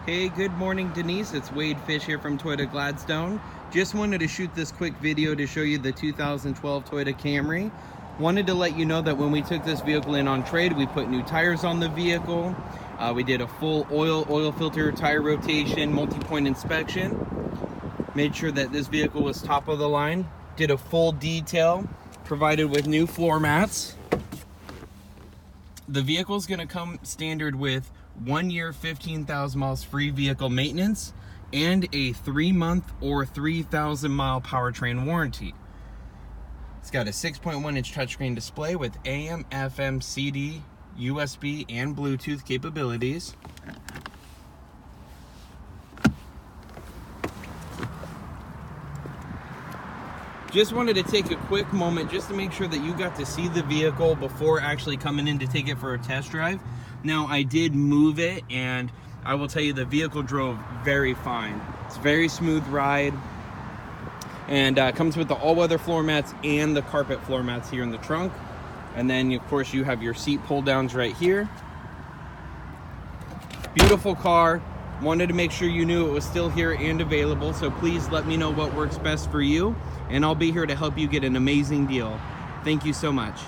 Hey, good morning, Denise. It's Wade Fish here from Toyota of Gladstone. Just wanted to shoot this quick video to show you the 2012 Toyota Camry. Wanted to let you know that when we took this vehicle in on trade, we put new tires on the vehicle. We did a full oil filter, tire rotation, multi-point inspection. Made sure that this vehicle was top of the line. Did a full detail, provided with new floor mats. The vehicle is going to come standard with 1 year, 15,000 miles free vehicle maintenance and a 3-month or 3,000 mile powertrain warranty. It's got a 6.1-inch touchscreen display with AM, FM, CD, USB, and Bluetooth capabilities. Just wanted to take a quick moment just to make sure that you got to see the vehicle before actually coming in to take it for a test drive. Now, I did move it, and I will tell you the vehicle drove very fine. It's a very smooth ride, and comes with the all-weather floor mats and the carpet floor mats here in the trunk. And then, of course, you have your seat pull-downs right here. Beautiful car. Wanted to make sure you knew it was still here and available, so please let me know what works best for you, and I'll be here to help you get an amazing deal. Thank you so much.